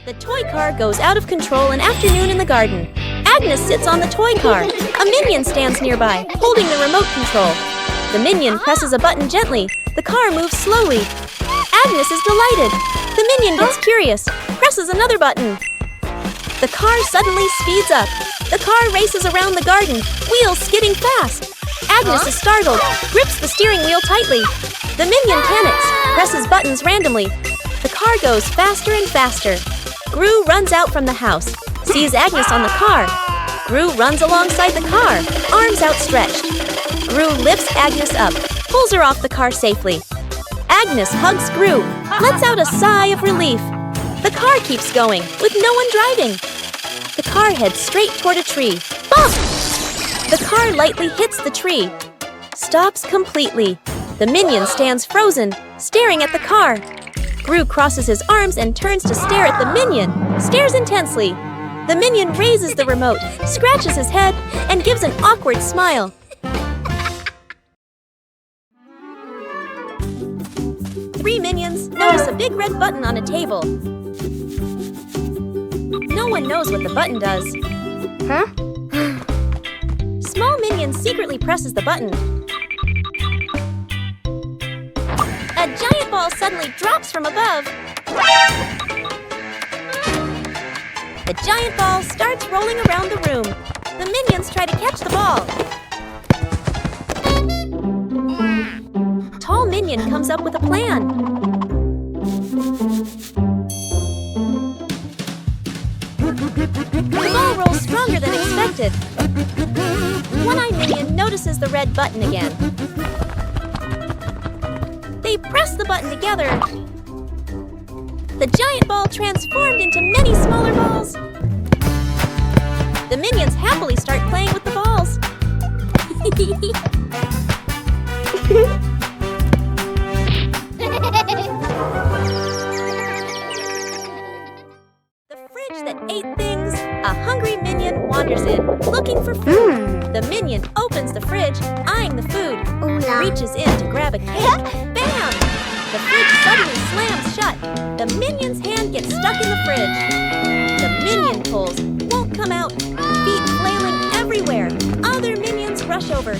The toy car goes out of control an afternoon in the garden. Agnes sits on the toy car. A minion stands nearby, holding the remote control. The minion presses a button gently. The car moves slowly. Agnes is delighted. The minion gets curious, presses another button. The car suddenly speeds up. The car races around the garden, wheels skidding fast. Agnes is startled, grips the steering wheel tightly. The minion panics, presses buttons randomly. The car goes faster and faster. Gru runs out from the house, sees Agnes on the car. Gru runs alongside the car, arms outstretched. Gru lifts Agnes up, pulls her off the car safely. Agnes hugs Gru, lets out a sigh of relief. The car keeps going, with no one driving. The car heads straight toward a tree. Bump! The car lightly hits the tree. Stops completely. The minion stands frozen, staring at the car. Gru crosses his arms and turns to stare at the minion, stares intensely. The minion raises the remote, scratches his head, and gives an awkward smile. Three minions notice a big red button on a table. No one knows what the button does. Huh? Small minion secretly presses the button. A giant ball suddenly drops from above. The giant ball starts rolling around the room. The minions try to catch the ball. Tall minion comes up with a plan. The ball rolls stronger than expected. One-eyed minion notices the red button again. They press the button together. The giant ball transformed into many smaller balls. The minions happily start playing with the balls. The fridge that ate things, a hungry minion wanders in, looking for food. The minion opens the fridge, eyeing the food, reaches in to grab a cake. Bam! The fridge suddenly slams shut. The minion's hand gets stuck in the fridge. The minion pulls, won't come out, feet flailing everywhere. Other minions rush over,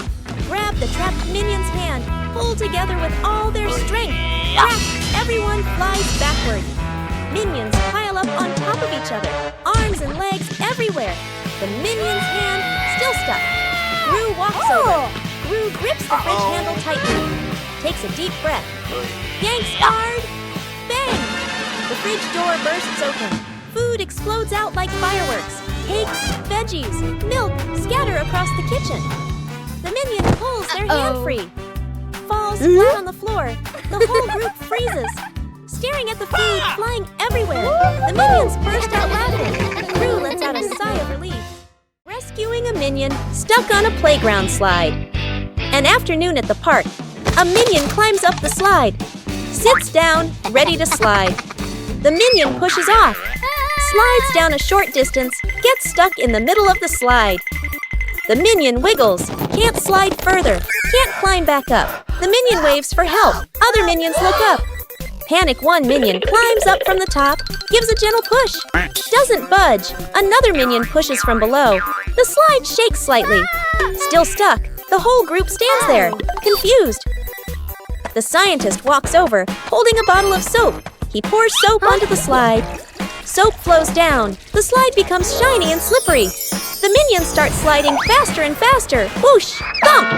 grab the trapped minion's hand, pull together with all their strength. Crack! Everyone flies backward. Minions pile up on top of each other, arms and legs everywhere. The minion's hand still stuck. Gru walks over. Gru grips the fridge handle tightly, takes a deep breath, yanks hard. Bang! The fridge door bursts open. Food explodes out like fireworks. Cakes, veggies, milk scatter across the kitchen. The minion pulls their hand free. Falls flat on the floor. The whole group freezes, staring at the food flying everywhere. The minions burst out laughing. Gru lets out a sigh of relief. Rescuing a minion stuck on a playground slide. An afternoon at the park. A minion climbs up the slide, sits down, ready to slide. The minion pushes off, slides down a short distance, gets stuck in the middle of the slide. The minion wiggles, can't slide further, can't climb back up. The minion waves for help. Other minions look up. Panic one minion climbs up from the top, gives a gentle push. Doesn't budge. Another minion pushes from below. The slide shakes slightly. Still stuck. The whole group stands there, confused. The scientist walks over, holding a bottle of soap. He pours soap onto the slide. Soap flows down. The slide becomes shiny and slippery. The minions start sliding faster and faster. Whoosh! Thump!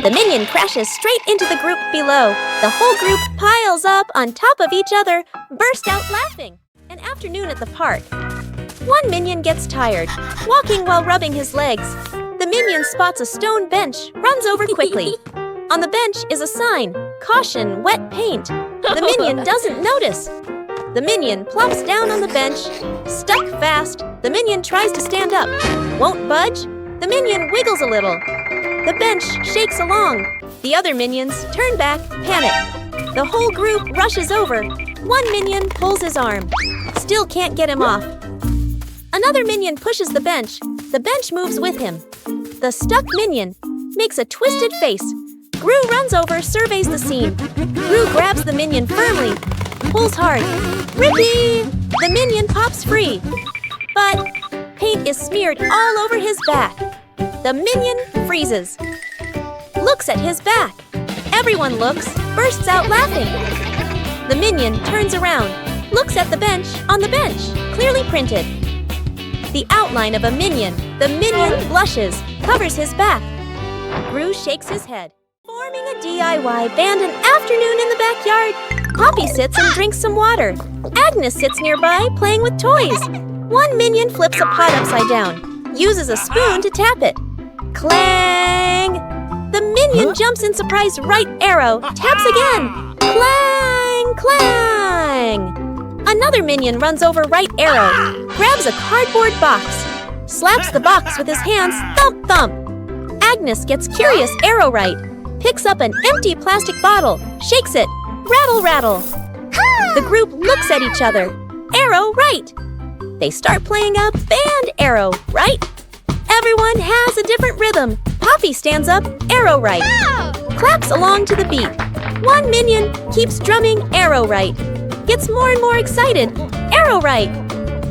The minion crashes straight into the group below. The whole group piles up on top of each other, burst out laughing. An afternoon at the park. One minion gets tired, walking while rubbing his legs. The minion spots a stone bench, runs over quickly. On the bench is a sign, "Caution, wet paint." The minion doesn't notice. The minion plops down on the bench, stuck fast. The minion tries to stand up, won't budge. The minion wiggles a little. The bench shakes along. The other minions turn back, panic. The whole group rushes over. One minion pulls his arm, still can't get him off. Another minion pushes the bench. The bench moves with him. The stuck minion makes a twisted face. Gru runs over, surveys the scene. Gru grabs the minion firmly, pulls hard. Rippy! The minion pops free, but paint is smeared all over his back. The minion freezes, looks at his back. Everyone looks, bursts out laughing. The minion turns around, looks at the bench on the bench, clearly printed. The outline of a minion. The minion blushes, covers his back. Gru shakes his head. Forming a DIY band an afternoon in the backyard. Poppy sits and drinks some water. Agnes sits nearby playing with toys. One minion flips a pot upside down, uses a spoon to tap it. Clang! The minion jumps in surprise right arrow, taps again. Clang! Clang! Another minion runs over right arrow, grabs a cardboard box, slaps the box with his hands, thump thump. Agnes gets curious arrow right, picks up an empty plastic bottle, shakes it, rattle rattle. The group looks at each other, arrow right. They start playing a band arrow right. Everyone has a different rhythm. Poppy stands up, arrow right, claps along to the beat. One minion keeps drumming arrow right, gets more and more excited, arrow right.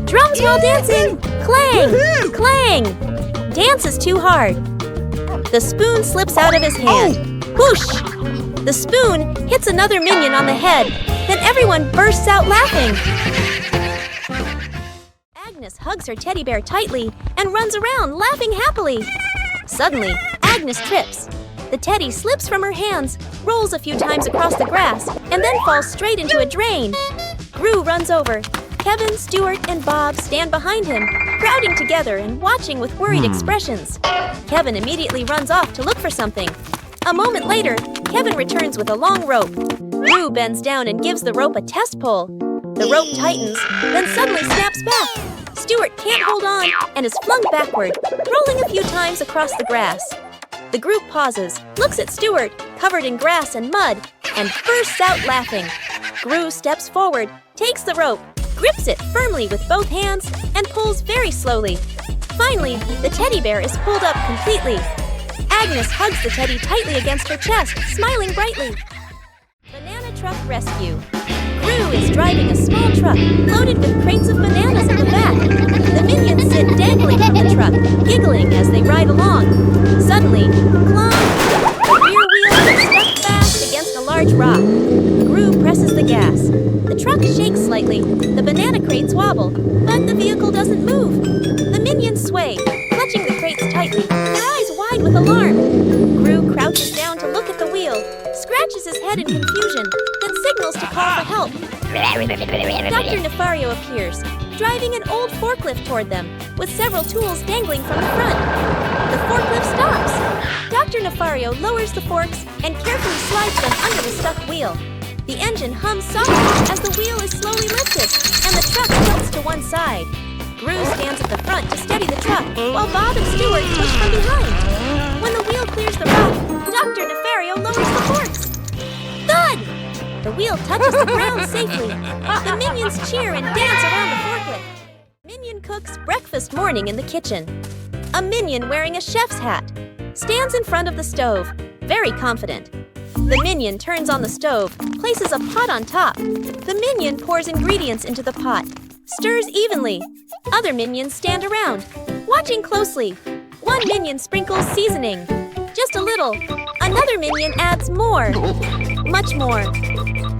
Drums while dancing, clang, clang. Dance is too hard. The spoon slips out of his hand, whoosh. The spoon hits another minion on the head, then everyone bursts out laughing. Agnes hugs her teddy bear tightly and runs around laughing happily. Suddenly, Agnes trips. The teddy slips from her hands, rolls a few times across the grass, and then falls straight into a drain. Gru runs over. Kevin, Stuart, and Bob stand behind him, crowding together and watching with worried expressions. Kevin immediately runs off to look for something. A moment later, Kevin returns with a long rope. Gru bends down and gives the rope a test pull. The rope tightens, then suddenly snaps back. Stuart can't hold on and is flung backward, rolling a few times across the grass. The group pauses, looks at Stuart, covered in grass and mud, and bursts out laughing. Gru steps forward, takes the rope, grips it firmly with both hands, and pulls very slowly. Finally, the teddy bear is pulled up completely. Agnes hugs the teddy tightly against her chest, smiling brightly. Banana Truck Rescue. Gru is driving a small truck loaded with crates of bananas in the back. The minions sit dangling from the truck, giggling as they ride along. Suddenly, clunk! The rear wheel is stuck fast against a large rock. Gru presses the gas. The truck shakes slightly, the banana crates wobble, but the vehicle doesn't move. The minions sway, clutching the crates tightly, their eyes wide with alarm. Gru crouches down to look at the wheel, scratches his head in confusion, then signals to call for help. Dr. Nefario appears, driving an old forklift toward them, with several tools dangling from the front. The forklift stops. Dr. Nefario lowers the forks and carefully slides them under the stuck wheel. The engine hums softly as the wheel is slowly lifted, and the truck tilts to one side. Gru stands at the front to steady the truck, while Bob and Stuart push from behind. When the wheel clears the rock, Dr. Nefario lowers the forks. Thud! The wheel touches the ground safely. The minions cheer and dance around the forklift. Minion cooks breakfast morning in the kitchen. A minion wearing a chef's hat stands in front of the stove, very confident. The minion turns on the stove, places a pot on top. The minion pours ingredients into the pot, stirs evenly. Other minions stand around, watching closely. One minion sprinkles seasoning, just a little. Another minion adds more, much more.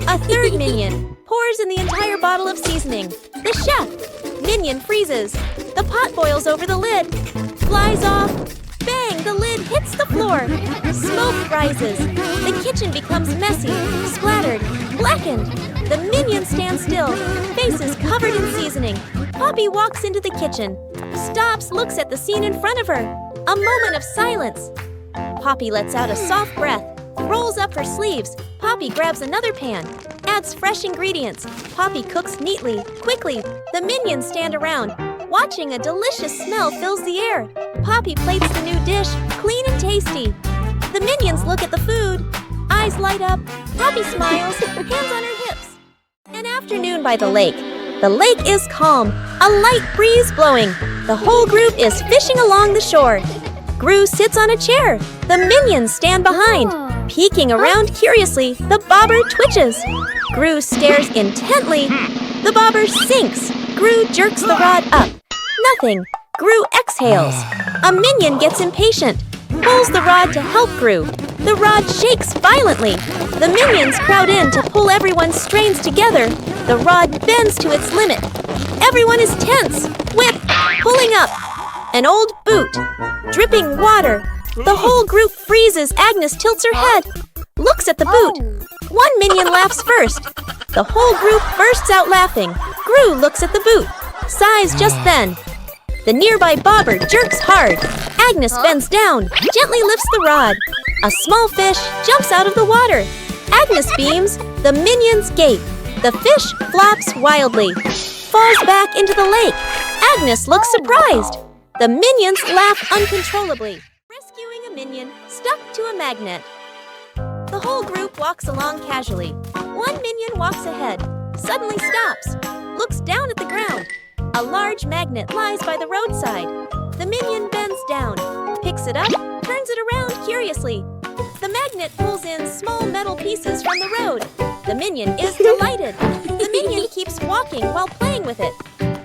A third minion pours in the entire bottle of seasoning. The chef. Minion freezes. The pot boils over the lid, flies off. Bang! The lid hits the floor. Smoke rises. The kitchen becomes messy, splattered, blackened. The minions stand still, faces covered in seasoning. Poppy walks into the kitchen, stops, looks at the scene in front of her. A moment of silence. Poppy lets out a soft breath, rolls up her sleeves. Poppy grabs another pan, adds fresh ingredients. Poppy cooks neatly, quickly. The minions stand around, watching. A delicious smell fills the air. Poppy plates the new dish, clean and tasty. The minions look at the food. Eyes light up. Poppy smiles, hands on her hips. An afternoon by the lake. The lake is calm, a light breeze blowing. The whole group is fishing along the shore. Gru sits on a chair. The minions stand behind. Peeking around curiously, the bobber twitches. Gru stares intently. The bobber sinks. Gru jerks the rod up. Nothing. Gru exhales. A minion gets impatient. Pulls the rod to help Gru. The rod shakes violently. The minions crowd in to pull everyone's strains together. The rod bends to its limit. Everyone is tense. Whip. Pulling up. An old boot. Dripping water. The whole group freezes. Agnes tilts her head. Looks at the boot. One minion laughs first. The whole group bursts out laughing. Gru looks at the boot. Sighs just then. The nearby bobber jerks hard. Agnes bends down, gently lifts the rod. A small fish jumps out of the water. Agnes beams. The minions gape. The fish flops wildly. Falls back into the lake. Agnes looks surprised. The minions laugh uncontrollably. Rescuing a minion stuck to a magnet. The whole group walks along casually. One minion walks ahead, suddenly stops, looks down at the ground. A large magnet lies by the roadside. The minion bends down, picks it up, turns it around curiously. The magnet pulls in small metal pieces from the road. The minion is delighted. The minion keeps walking while playing with it.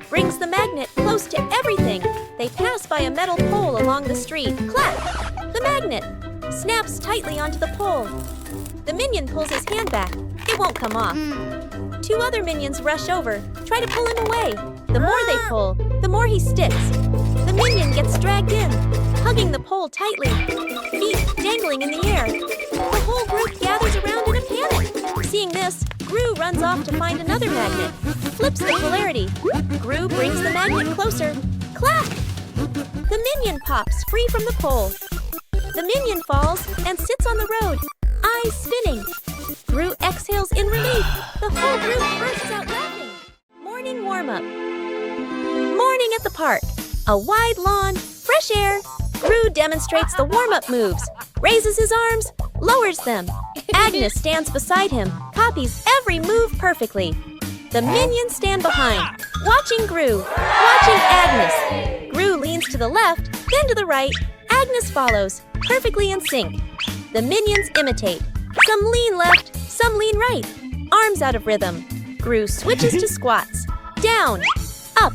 Brings the magnet close to everything. They pass by a metal pole along the street. Clap! The magnet snaps tightly onto the pole. The minion pulls his hand back. It won't come off. Two other minions rush over, try to pull him away. The more they pull, the more he sticks. The minion gets dragged in, hugging the pole tightly, feet dangling in the air. The whole group gathers around in a panic. Seeing this, Gru runs off to find another magnet. Flips the polarity. Gru brings the magnet closer. Clap! The minion pops free from the pole. The minion falls and sits on the road, eyes spinning. Gru exhales in relief. The whole group bursts out laughing. Morning warm-up. Morning at the park. A wide lawn, fresh air. Gru demonstrates the warm-up moves. Raises his arms, lowers them. Agnes stands beside him, copies every move perfectly. The minions stand behind, watching Gru, watching Agnes. Gru leans to the left, then to the right. Agnes follows, perfectly in sync. The minions imitate. Some lean left, some lean right. Arms out of rhythm. Gru switches to squats. Down, up.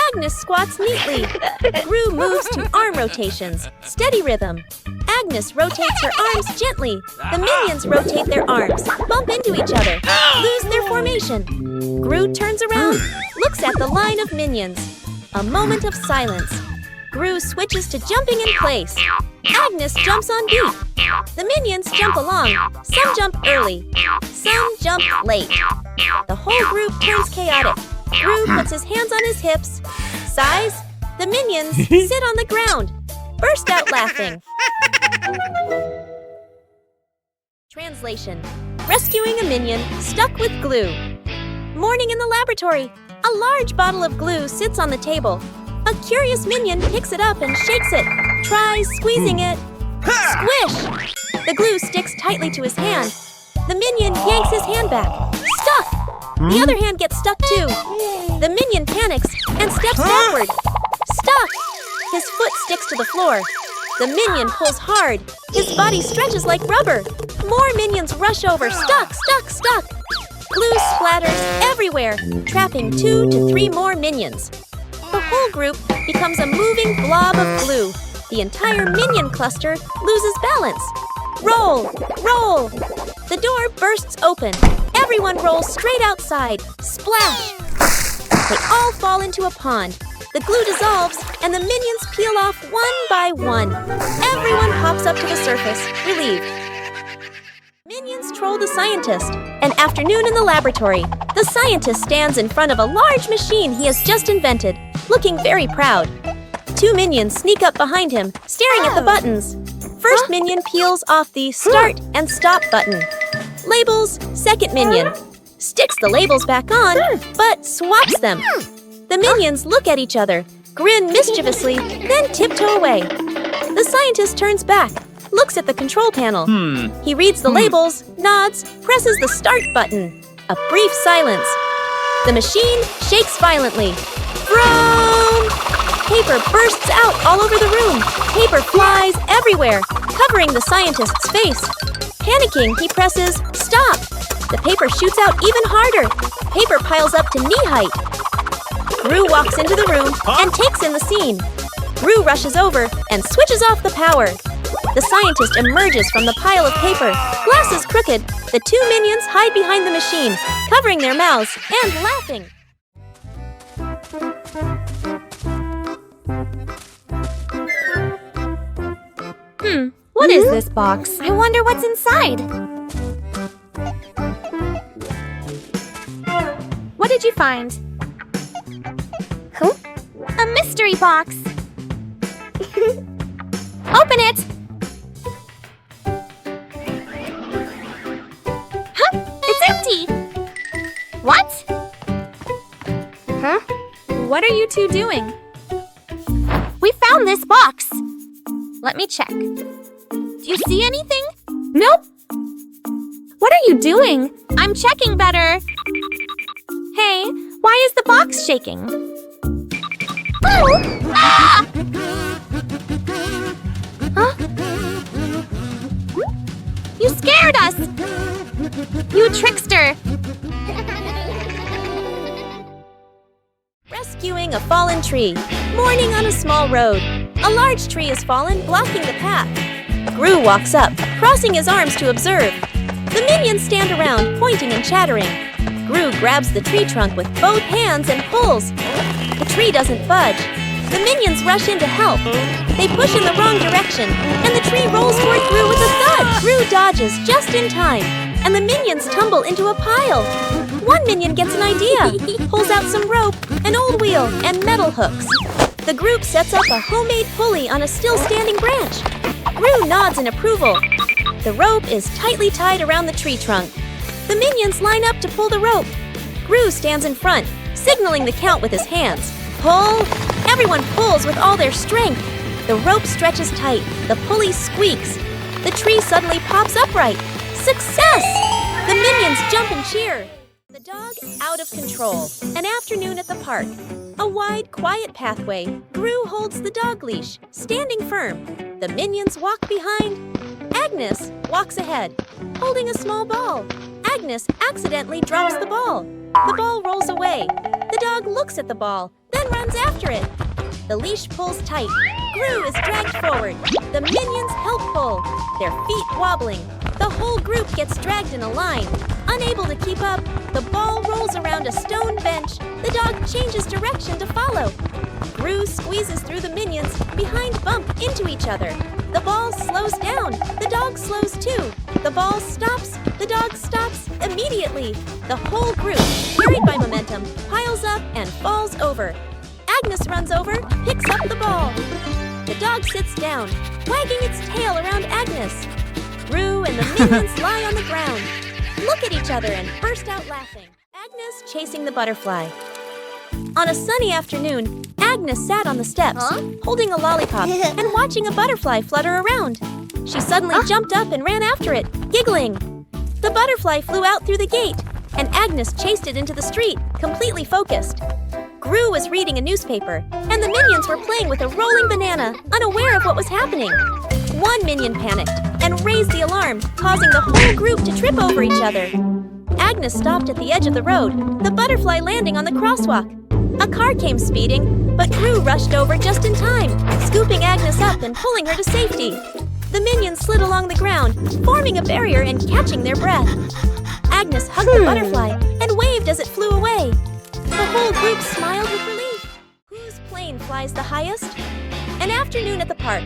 Agnes squats neatly. Gru moves to arm rotations. Steady rhythm. Agnes rotates her arms gently. The minions rotate their arms, bump into each other, lose their formation. Gru turns around, looks at the line of minions. A moment of silence. Gru switches to jumping in place. Agnes jumps on beat. The minions jump along. Some jump early. Some jump late. The whole group turns chaotic. Gru puts his hands on his hips. Sighs. The minions sit on the ground. Burst out laughing. Translation. Rescuing a minion stuck with glue. Morning in the laboratory. A large bottle of glue sits on the table. A curious minion picks it up and shakes it. Tries squeezing it. Squish! The glue sticks tightly to his hand. The minion yanks his hand back. Stuck! The other hand gets stuck too. The minion panics and steps backward. Stuck! His foot sticks to the floor. The minion pulls hard. His body stretches like rubber. More minions rush over. Stuck, stuck, stuck. Glue splatters everywhere, trapping 2 to 3 more minions. The whole group becomes a moving blob of glue. The entire minion cluster loses balance. Roll, roll. The door bursts open. Everyone rolls straight outside. Splash. They all fall into a pond. The glue dissolves, and the minions peel off one by one. Everyone hops up to the surface, relieved. Minions troll the scientist. An afternoon in the laboratory. The scientist stands in front of a large machine he has just invented, looking very proud. 2 minions sneak up behind him, staring at the buttons. First minion peels off the start and stop button. Labels, second minion. Sticks the labels back on, but swaps them. The minions look at each other, grin mischievously, then tiptoe away. The scientist turns back, looks at the control panel. He reads the labels, nods, presses the start button. A brief silence. The machine shakes violently. Vroom! Paper bursts out all over the room. Paper flies everywhere, covering the scientist's face. Panicking, he presses stop. The paper shoots out even harder. Paper piles up to knee height. Gru walks into the room and takes in the scene. Gru rushes over and switches off the power. The scientist emerges from the pile of paper, glasses crooked. The two minions hide behind the machine, covering their mouths and laughing. What is this box? I wonder what's inside. What did you find? Huh? A mystery box. Open it. Huh? It's empty. What? Huh? What are you two doing? We found this box. Let me check. Do you see anything? Nope. What are you doing? I'm checking better. Hey, why is the box shaking? Oh! Ah! Huh? You scared us! You trickster! Rescuing a fallen tree. Morning on a small road. A large tree has fallen, blocking the path. Gru walks up, crossing his arms to observe. The minions stand around, pointing and chattering. Gru grabs the tree trunk with both hands and pulls. The tree doesn't budge. The minions rush in to help. They push in the wrong direction, and the tree rolls toward Gru with a thud. Gru dodges just in time, and the minions tumble into a pile. One minion gets an idea, pulls out some rope, an old wheel, and metal hooks. The group sets up a homemade pulley on a still-standing branch. Gru nods in approval. The rope is tightly tied around the tree trunk. The minions line up to pull the rope. Gru stands in front, signaling the count with his hands. Pull! Everyone pulls with all their strength. The rope stretches tight. The pulley squeaks. The tree suddenly pops upright. Success! The minions jump and cheer. The dog out of control. An afternoon at the park. A wide, quiet pathway. Gru holds the dog leash, standing firm. The minions walk behind. Agnes walks ahead, holding a small ball. Agnes accidentally drops the ball. The ball rolls away. The dog looks at the ball, then runs after it. The leash pulls tight. Gru is dragged forward. The minions help pull, their feet wobbling. The whole group gets dragged in a line. Unable to keep up, the ball rolls around a stone bench. The dog changes direction to follow. Gru squeezes through the minions, behind bump into each other. The ball slows down. The dog slows too. The ball stops. The dog stops immediately. The whole group, carried by momentum, piles up and falls over. Agnes runs over, picks up the ball. The dog sits down, wagging its tail around Agnes. Gru and the minions lie on the ground, look at each other and burst out laughing. Agnes chasing the butterfly. On a sunny afternoon, Agnes sat on the steps, holding a lollipop and watching a butterfly flutter around. She suddenly jumped up and ran after it, giggling. The butterfly flew out through the gate, and Agnes chased it into the street, completely focused. Gru was reading a newspaper, and the minions were playing with a rolling banana, unaware of what was happening. One minion panicked and raised the alarm, causing the whole group to trip over each other. Agnes stopped at the edge of the road, the butterfly landing on the crosswalk. A car came speeding, but Gru rushed over just in time, scooping Agnes up and pulling her to safety. The minions slid along the ground, forming a barrier and catching their breath. Agnes hugged the butterfly and waved as it flew away. The whole group smiled with relief. Whose plane flies the highest? An afternoon at the park.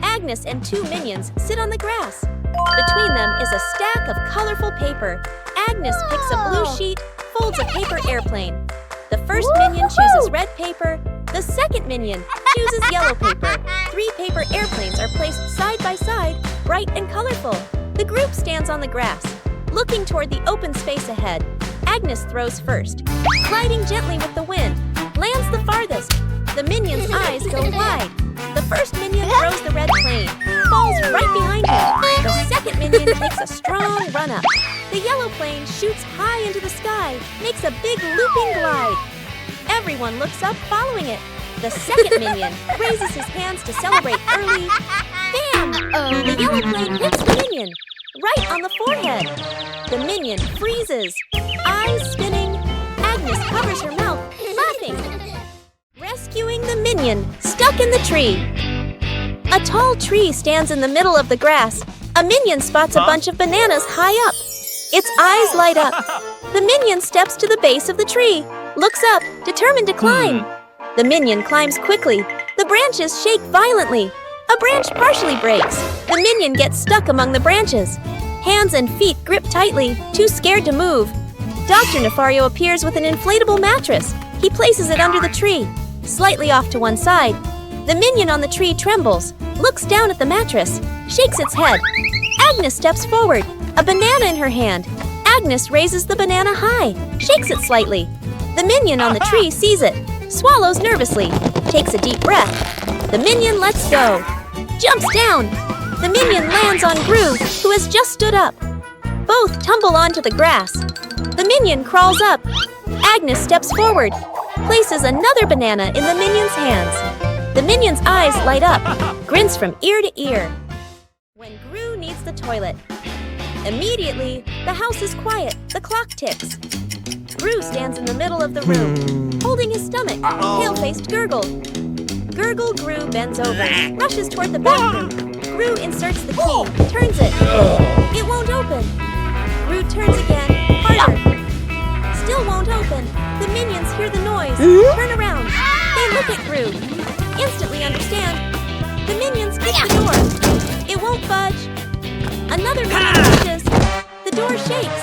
Agnes and two minions sit on the grass. Between them is a stack of colorful paper. Agnes picks a blue sheet, folds a paper airplane. The first minion chooses red paper. The second minion chooses yellow paper. 3 paper airplanes are placed side by side, bright and colorful. The group stands on the grass, looking toward the open space ahead. Agnes throws first, gliding gently with the wind, lands the farthest. The minion's eyes go wide. The first minion throws the red plane, falls right behind him. The second minion takes a strong run-up. The yellow plane shoots high into the sky, makes a big looping glide. Everyone looks up, following it. The second minion raises his hands to celebrate early. Bam! The yellow plane hits the minion, right on the forehead. The minion freezes, eyes spinning. Agnes covers her mouth, laughing. I'm the minion, stuck in the tree. A tall tree stands in the middle of the grass. A minion spots a bunch of bananas high up. Its eyes light up. The minion steps to the base of the tree, looks up, determined to climb. The minion climbs quickly. The branches shake violently. A branch partially breaks. The minion gets stuck among the branches. Hands and feet grip tightly, too scared to move. Dr. Nefario appears with an inflatable mattress. He places it under the tree, slightly off to one side. The minion on the tree trembles, looks down at the mattress, shakes its head. Agnes steps forward, a banana in her hand. Agnes raises the banana high, shakes it slightly. The minion on the tree sees it, swallows nervously, takes a deep breath. The minion lets go, jumps down. The minion lands on Gru, who has just stood up. Both tumble onto the grass. The minion crawls up. Agnes steps forward, places another banana in the minion's hands. The minion's eyes light up, grins from ear to ear. When Gru needs the toilet. Immediately, the house is quiet, the clock ticks. Gru stands in the middle of the room, holding his stomach, pale-faced Gurgle. Gurgle Gru bends over, rushes toward the bathroom. Gru inserts the key, turns it. It won't open. Gru turns again, harder. Still won't open. The minions hear the noise, turn around. They look at Gru, instantly understand. The minions kick the door. It won't budge. Another minion pushes. The door shakes.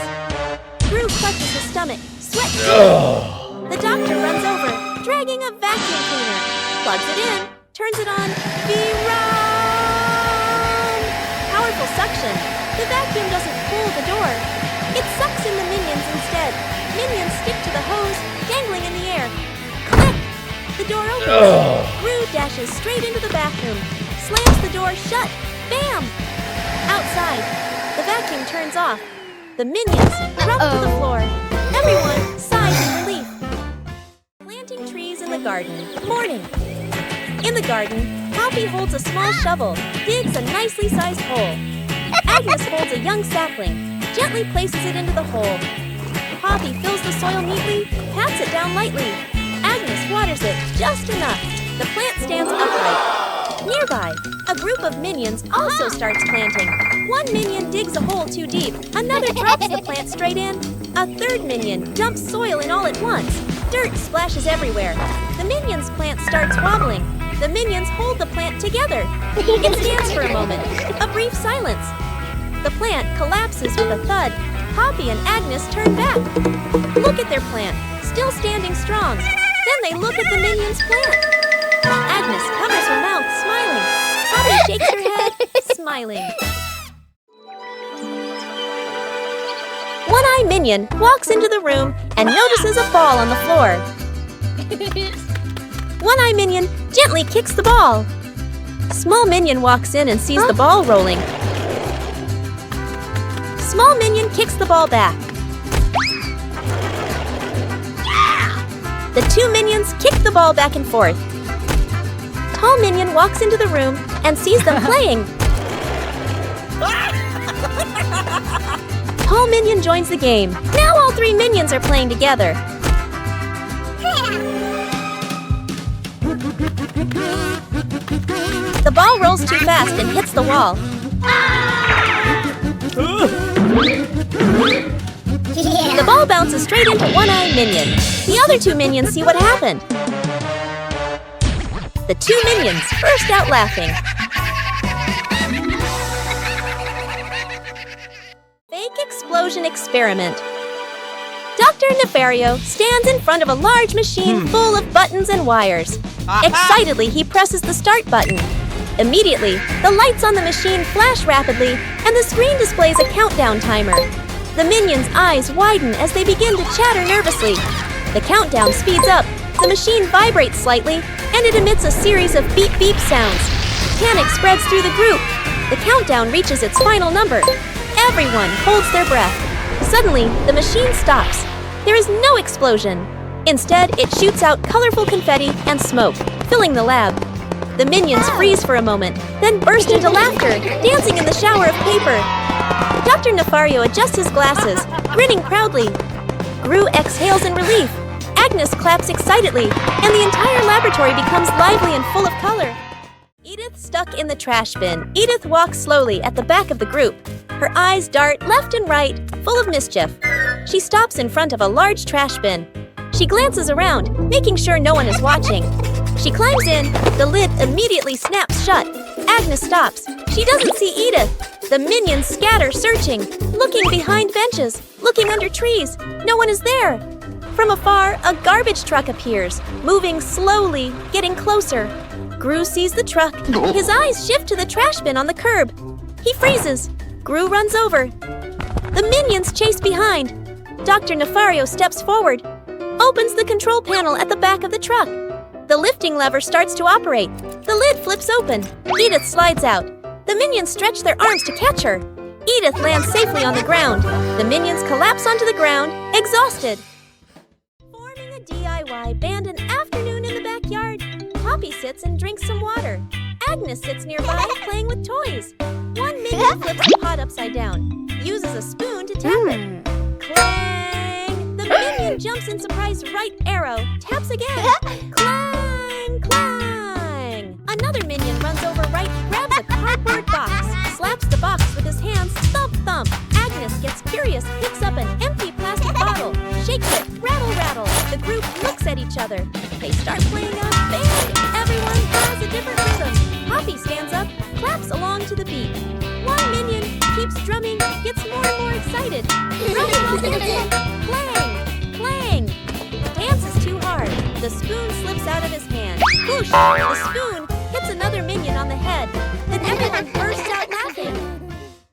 Gru clutches his stomach, sweat dripping. The doctor runs over, dragging a vacuum cleaner. Plugs it in, turns it on. Powerful suction. The vacuum doesn't pull the door. It sucks in the minions instead. Minions stick to the hose, dangling in the air. Click! The door opens. Gru dashes straight into the bathroom, slams the door shut. Bam! Outside, the vacuum turns off. The minions drop to the floor. Everyone sighs in relief. Planting trees in the garden. Morning. In the garden, Poppy holds a small shovel, digs a nicely sized hole. Agnes holds a young sapling, gently places it into the hole. Poppy fills the soil neatly, pats it down lightly. Agnes waters it just enough. The plant stands upright. Nearby, a group of minions also starts planting. One minion digs a hole too deep. Another drops the plant straight in. A third minion dumps soil in all at once. Dirt splashes everywhere. The minion's plant starts wobbling. The minions hold the plant together. It stands for a moment. A brief silence. The plant collapses with a thud. Poppy and Agnes turn back. Look at their plant, still standing strong. Then they look at the minion's plant. Agnes covers her mouth, smiling. Poppy shakes her head, smiling. One-Eye Minion walks into the room and notices a ball on the floor. One-Eye Minion gently kicks the ball. Small Minion walks in and sees the ball rolling. Small Minion kicks the ball back. The two minions kick the ball back and forth. Tall Minion walks into the room and sees them playing. Tall Minion joins the game. Now all three minions are playing together. The ball rolls too fast and hits the wall. The ball bounces straight into One-Eye Minion. The other two minions see what happened. The two minions burst out laughing. Fake explosion experiment. Dr. Nefario stands in front of a large machine full of buttons and wires. Excitedly, he presses the start button. Immediately, the lights on the machine flash rapidly, and the screen displays a countdown timer. The minions' eyes widen as they begin to chatter nervously. The countdown speeds up, the machine vibrates slightly, and it emits a series of beep-beep sounds. Panic spreads through the group. The countdown reaches its final number. Everyone holds their breath. Suddenly, the machine stops. There is no explosion. Instead, it shoots out colorful confetti and smoke, filling the lab. The minions freeze for a moment, then burst into laughter, dancing in the shower of paper. Dr. Nefario adjusts his glasses, grinning proudly. Gru exhales in relief. Agnes claps excitedly, and the entire laboratory becomes lively and full of color. Edith stuck in the trash bin. Edith walks slowly at the back of the group. Her eyes dart left and right, full of mischief. She stops in front of a large trash bin. She glances around, making sure no one is watching. She climbs in. The lid immediately snaps shut. Agnes stops. She doesn't see Edith. The minions scatter, searching, looking behind benches, looking under trees. No one is there. From afar, a garbage truck appears, moving slowly, getting closer. Gru sees the truck. His eyes shift to the trash bin on the curb. He freezes. Gru runs over. The minions chase behind. Dr. Nefario steps forward, opens the control panel at the back of the truck. The lifting lever starts to operate. The lid flips open. Edith slides out. The minions stretch their arms to catch her. Edith lands safely on the ground. The minions collapse onto the ground, exhausted. Forming a DIY band an afternoon in the backyard. Poppy sits and drinks some water. Agnes sits nearby playing with toys. One minion flips the pot upside down, uses a spoon to tap it. Clang! The minion jumps in surprise right arrow, taps again. Clang! Clang! Another minion runs over right, grabs a cardboard box, slaps the box with his hands, thump thump. Agnes gets curious, picks up an empty plastic bottle, shakes it, rattle rattle. The group looks at each other. They start playing a band. Everyone has a different rhythm. Poppy stands up, claps along to the beat. One minion keeps drumming, gets more and more excited. Drumming while dancing. Clang! Clang! Dance is too hard. The spoon slips out of his hand. Whoosh! The spoon hits another minion on the head. Then everyone hurries